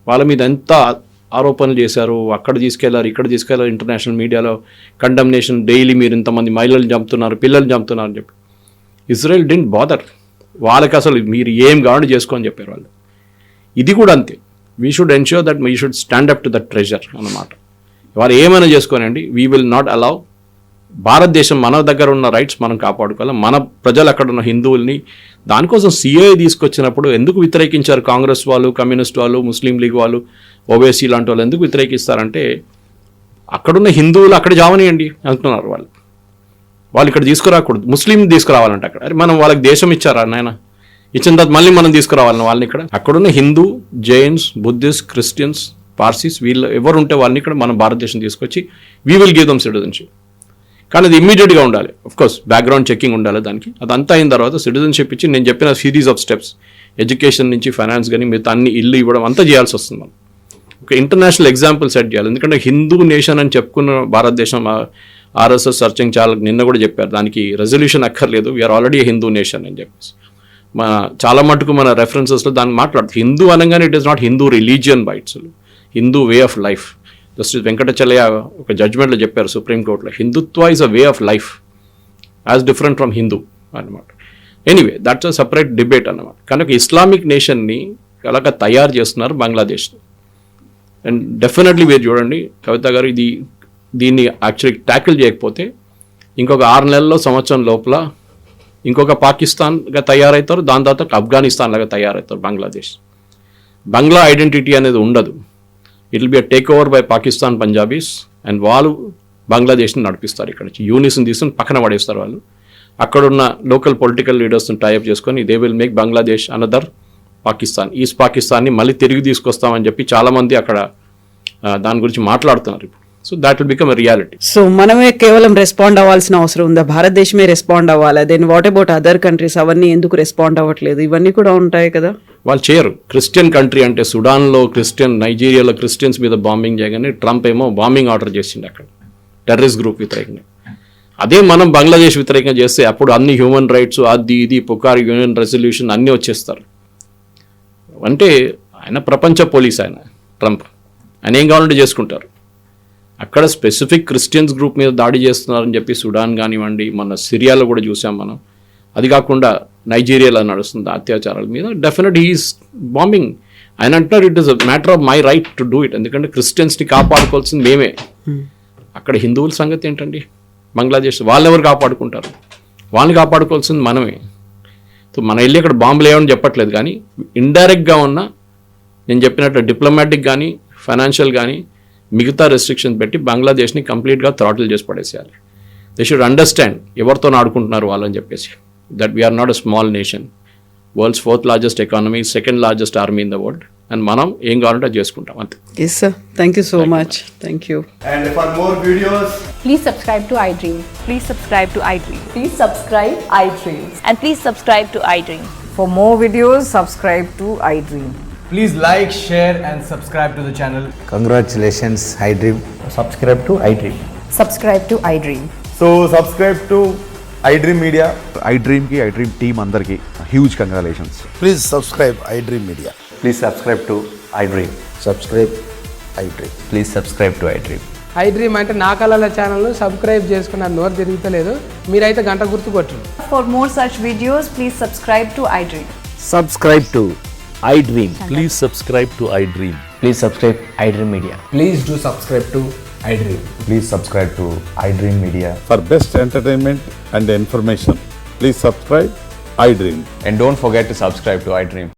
వాళ్ళ మీద ఎంత ఆరోపణలు చేశారు, అక్కడ తీసుకెళ్లారు, ఇక్కడ తీసుకెళ్లారు. ఇంటర్నేషనల్ మీడియాలో కండమ్నేషన్ డైలీ, మీరు ఇంతమంది మహిళలు చంపుతున్నారు, పిల్లలు చంపుతున్నారు అని చెప్పి. Israel didn't bother. వాళ్ళకి అసలు మీరు ఏం కావాలని చేసుకోని చెప్పారు వాళ్ళు. ఇది కూడా అంతే. We should ensure that we should stand up to that pressure అన్నమాట. వాళ్ళు ఏమైనా చేసుకోనండి, వీ విల్ నాట్ అలౌ. భారతదేశం మన దగ్గర ఉన్న రైట్స్ మనం కాపాడుకోవాలి. మన ప్రజలు అక్కడ ఉన్న హిందువుల్ని, దానికోసం సిఏఏ తీసుకొచ్చినప్పుడు ఎందుకు వ్యతిరేకించారు కాంగ్రెస్ వాళ్ళు, కమ్యూనిస్ట్ వాళ్ళు, ముస్లిం లీగ్ వాళ్ళు, ఓవైసీ లాంటి వాళ్ళు ఎందుకు వ్యతిరేకిస్తారంటే అక్కడున్న హిందువులు అక్కడ జావనియండి అంటున్నారు వాళ్ళు. వాళ్ళు ఇక్కడ తీసుకురాకూడదు, ముస్లిం తీసుకురావాలంటే అక్కడ. అరే మనం వాళ్ళకి దేశం ఇచ్చారా నాయన? ఇచ్చిన తర్వాత మళ్ళీ మనం తీసుకురావాలని వాళ్ళని ఇక్కడ. అక్కడున్న హిందూ, జైన్స్, బుద్ధిస్ట్, క్రిస్టియన్స్, పార్సీస్ వీళ్ళు ఎవరు ఉంటే వాళ్ళని ఇక్కడ మనం భారతదేశం తీసుకొచ్చి we will give them citizenship. కానీ అది ఇమ్మీడియట్గా ఉండాలి. కోర్స్ బ్యాక్గ్రౌండ్ చెకింగ్ ఉండాలి దానికి. అదంతా అయిన తర్వాత సిటిజన్షిప్ ఇచ్చి నేను చెప్పిన సిరీస్ ఆఫ్ స్టెప్స్, ఎడ్యుకేషన్ నుంచి ఫైనాన్స్ కానీ మిగతా అన్ని, ఇల్లు ఇవ్వడం అంతా చేయాల్సి వస్తుంది. మనం ఒక ఇంటర్నేషనల్ ఎగ్జాంపుల్ సెట్ చేయాలి. ఎందుకంటే హిందూ నేషన్ అని చెప్పుకున్న భారతదేశం, ఆర్ఎస్ఎస్ సర్చింగ్ చాలా నిన్న కూడా చెప్పారు, దానికి రెజల్యూషన్ అక్కర్లేదు, వీఆర్ ఆల్రెడీ హిందూ నేషన్ అని చెప్పేసి. చాలా మటుకు మన రెఫరెన్సెస్లో దాన్ని మాట్లాడుతుంది. హిందూ అనగానే it is not Hindu religion bites, Hindu way of life. Justice Venkatachaliah ఒక జడ్జ్మెంట్లో చెప్పారు సుప్రీంకోర్టులో, Hindutva is a way of life as different from Hindu అన్నమాట. Anyway that's a separate debate అన్నమాట. కనుక ఇస్లామిక్ నేషన్ని అలాగ తయారు చేస్తున్నారు బంగ్లాదేశ్ని. అండ్ డెఫినెట్లీ మీరు చూడండి కవిత గారు, దీన్ని యాక్చువల్లీ ట్యాకిల్ చేయకపోతే ఇంకొక 6 నెలల్లో, సంవత్సరం లోపల ఇంకొక పాకిస్తాన్గా తయారవుతారు. దాని తర్వాత ఆఫ్ఘనిస్తాన్ లాగా తయారవుతారు బంగ్లాదేశ్. బంగ్లా ఐడెంటిటీ అనేది ఉండదు. It will be a take over by Pakistan Punjabis. And వాళ్ళు బంగ్లాదేశ్ని నడిపిస్తారు. ఇక్కడ నుంచి యూనిస్ని తీసుకుని పక్కన పడేస్తారు వాళ్ళు. అక్కడున్న లోకల్ పొలిటికల్ లీడర్స్ని టైఅప్ చేసుకొని they will make Bangladesh another Pakistan, east పాకిస్తాన్ని మళ్ళీ తిరిగి తీసుకొస్తామని చెప్పి చాలామంది అక్కడ దాని గురించి మాట్లాడుతున్నారు ఇప్పుడు. So that will become a reality. So మనమే కేవలం రెస్పాండ్ అవ్వాల్సిన అవసరం ఉందా? భారతదేశమే రెస్పాండ్ అవ్వాలా? Then what about other countries? అవన్నీ ఎందుకు రెస్పాండ్ అవ్వట్లేదు? ఇవన్నీ కూడా ఉంటాయి కదా. వాళ్ళు చేయరు. క్రిస్టియన్ కంట్రీ అంటే సుడాన్లో క్రిస్టియన్, నైజీరియాలో క్రిస్టియన్స్ మీద బాంబింగ్ చేయగానే ట్రంప్ ఏమో బాంబింగ్ ఆర్డర్ చేసిండు అక్కడ, టెర్రరిస్ట్ గ్రూప్ వ్యతిరేకంగా. అదే మనం బంగ్లాదేశ్ వ్యతిరేకంగా చేస్తే అప్పుడు అన్ని హ్యూమన్ రైట్స్ అది ఇది పుకార్ యూనియన్ రెజల్యూషన్ అన్నీ వచ్చేస్తారు. అంటే ఆయన ప్రపంచ పోలీస్, ఆయన ట్రంప్, ఆయన ఏం కావాలంటే చేసుకుంటారు. అక్కడ స్పెసిఫిక్ క్రిస్టియన్స్ గ్రూప్ మీద దాడి చేస్తున్నారని చెప్పి సుడాన్ కానివ్వండి, మన సిరియాలో కూడా చూసాం మనం. అది కాకుండా నైజీరియాలో నడుస్తుంది అత్యాచారాల మీద. Definite is bombing. ఆయన అంటున్నారు it is a matter of my right to do it, ఎందుకంటే క్రిస్టియన్స్ని కాపాడుకోవాల్సింది మేమే. అక్కడ హిందువుల సంగతి ఏంటండి? బంగ్లాదేశ్ వాళ్ళెవరు కాపాడుకుంటారు? వాళ్ళని కాపాడుకోవాల్సింది మనమే. సో మన వెళ్ళి అక్కడ బాంబులు లేవని చెప్పట్లేదు, కానీ ఇండైరెక్ట్గా ఉన్న నేను చెప్పినట్టు డిప్లొమాటిక్ కానీ ఫైనాన్షియల్ కానీ మిగతా రెస్ట్రిక్షన్స్ పెట్టి బంగ్లాదేశ్ని కంప్లీట్గా థ్రాటిల్ చేసి పడేసేయాలి. దే షుడ్ అండర్స్టాండ్ ఎవరితో ఆడుకుంటున్నారు వాళ్ళని చెప్పేసి, that we're not a small nation, world's 4th largest economy, 2nd largest army in the world, and మనం ఏం కావాలంటే అది చేసుకుంటాం అంతే. Yes sir, thank you so much. Thank you. And for more videos, Please subscribe to iDream. Please subscribe to iDream. Please subscribe iDream. And please subscribe to iDream. For more videos, subscribe to iDream. please like, share and subscribe to the channel. Congratulations, iDream. subscribe to iDream. Subscribe to iDream. So subscribe to iDream Media. iDream ki iDream team andarki huge congratulations. Please subscribe iDream Media. Please subscribe to iDream. Subscribe iDream. Please subscribe to iDream. iDream అంటే నా కళల ఛానల్ సబ్స్క్రైబ్ చేసుకున్న నోరు తిరుగుతలేదు, మీరైతే గంట గుర్తు కొట్టండి. For more such videos, please subscribe to iDream. Subscribe to iDream. Please subscribe to iDream. Please subscribe iDream Media. Please do subscribe to iDream. Please subscribe to iDream Media. For best entertainment and information, please subscribe iDream. And don't forget to subscribe to iDream.